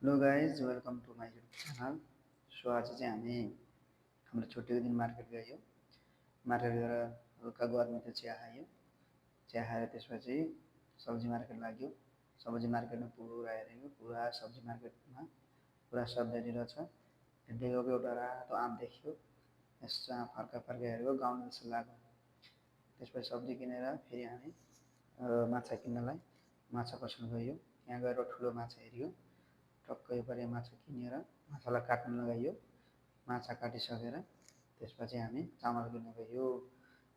Hello guys welcome to my YouTube channel. So आज चाहिँ हामी हाम्रो छुट्टीको दिन मार्केट गयो। मार्केट गएर हल्का गर्मीको चिया खायो। चिया खाएर त्यसपछि सब्जी मार्केट लाग्यो। सब्जी मार्केटमा पुरा हेऱ्यो, पुरा सब्जी मार्केटमा पुरा सब्जी रहेछ। हिँड्दै गएको एउटा रातो आँप देख्यो। यसो आँप फर्का फर्का हेरेको गाउँ जस्तो लाग्यो। त्यसपछि सब्जी किनेर फेरि हामी माछा किन्नलाई माछा पसल गयो। त्यहाँ गएर ठुलो माछा हेऱ्यो। टक्कै परे माछा किनेर माछालाई काट्न लगाइयो। माछा काटिसकेर त्यसपछि हामी चामल किन्न गयो।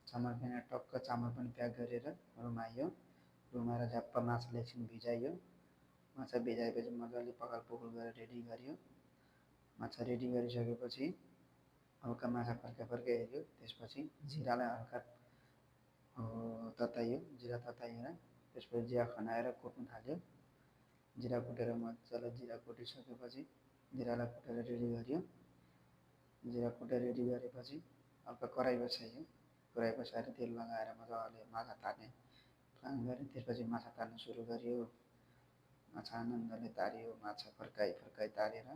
चामल किनेर टक्क चामल पनि प्याक गरेर रुम आयो। रुम आएर झ्याप्प माछाले एकछिन भिजाइयो। माछा भिजाएपछि मजाले पखाल पुखुल गरेर रेडी गर्यो। माछा रेडी गरिसकेपछि हल्का माछा फर्का फर्का हेऱ्यो। त्यसपछि जिरालाई हल्का तताइयो। जिरा तताइएर त्यसपछि जिरा खनाएर कुट्न थाल्यो। जिरा कुटेर मजाले जिरा कुटिसकेपछि जिरालाई कुटेर रेडी गर्यो। जिरा कुटेर रेडी गरेपछि हल्का कराही बसाइयो। कराही बसाएर तेल लगाएर मजाले माछा तार्ने प्लान गऱ्यो। त्यसपछि माछा तार्न सुरु गर्यो। माछा आनन्दले तारियो। माछा फर्काइ फर्काइ तारेर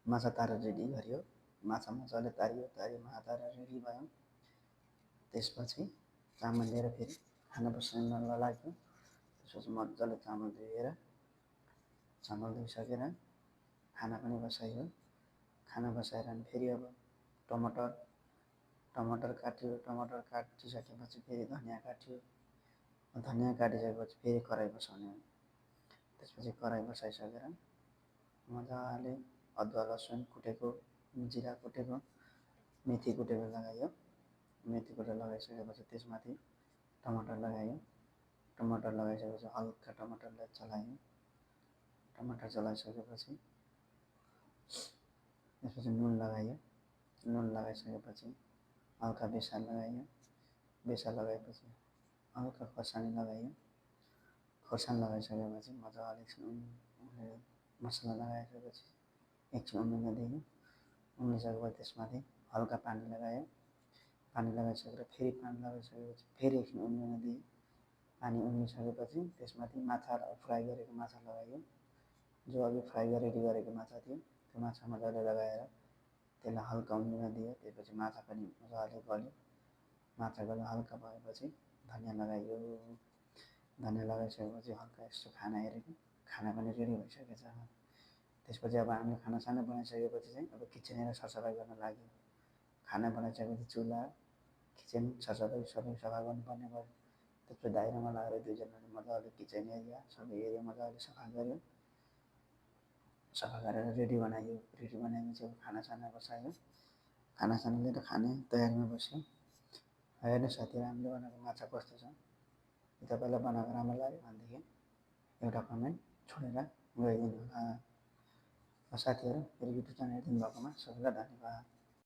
माछा तारेर रेडी गर्यो। माछा मजाले तारियो माछा तारेर रेडी भयो। त्यसपछि चामल लिएर फेरि खाना बसाउन लाग्यो। त्यसपछि मजाले चामल धोइसकेर खाना पनि बसाइयो। खाना बसाएर अनि फेरि अब टमाटर काट्यो। टमाटर काटिसकेपछि फेरि धनियाँ काट्यो। धनियाँ काटिसकेपछि फेरि कराही बसाउने हो। त्यसपछि कराही बसाइसकेर मजाले अदुवा लसुन कुटेको, जिरा कुटेको, मेथी कुटेको लगाइयो। मेथी कुटेर लगाइसकेपछि त्यसमाथि टमाटर लगाइयो। टमाटर लगाइसकेपछि हल्का टमाटरलाई चलाइयो। टमाटर चलाइसकेपछि त्यसपछि नुन लगाइयो। नुन लगाइसकेपछि हल्का बेसार लगाइयो। बेसार लगाएपछि हल्का खोर्सानी लगाइयो। खोर्सानी लगाइसकेपछि मजाले एकछिन मसला लगाइसकेपछि एकछिन उम्लिन दियो। उम्लिसकेपछि त्यसमाथि हल्का पानी लगायो। पानी लगाइसकेर फेरि पानी लगाइसकेपछि फेरि एकछिन उम्लिन दियो। पानी उम्लिसकेपछि त्यसमाथि माछा फ्राई गरेको माछा लगाइयो। जो अघि फ्राई गरेर रेडी गरेको माछा थियो त्यो माछा मजाले लगाएर त्यसलाई हल्का उम्लिन दियो। त्यसपछि माछा पनि मजाले गल्यो। माछा गल्यो हल्का भएपछि धनियाँ लगाइयो। धनियाँ लगाइसकेपछि हल्का यसो खाना हेरेको खाना पनि रेडी भइसकेको छ। त्यसपछि अब हामीले खानासाना बनाइसकेपछि चाहिँ अब किचन सरसफाइ गर्न लाग्यो। खाना बनाइसकेपछि चुल्हा किचन सरसफाइ सबै सफा गर्नुपर्ने भयो। त्यसपछि दाइरोमा लगाएर दुईजनाले मजाले किचन एरिया सबै एरिया मजाले सफा गऱ्यो। सफा गरेर रेडी बनाइयो। रेडी बनाएपछि अब खानासाना बसायो। खानासाना लिएर खाने तयारीमा बस्यो। हेर्नु साथीहरू, हामीले बनाएको माछा कस्तो छ? तपाईँलाई बनाएको राम्रो लाग्यो भनेदेखि एउटा कमेन्ट छोडेर गइदिनु होला। साथीहरू, फेरि युट्युब च्यानल हेरिदिनु भएकोमा सबैलाई धन्यवाद।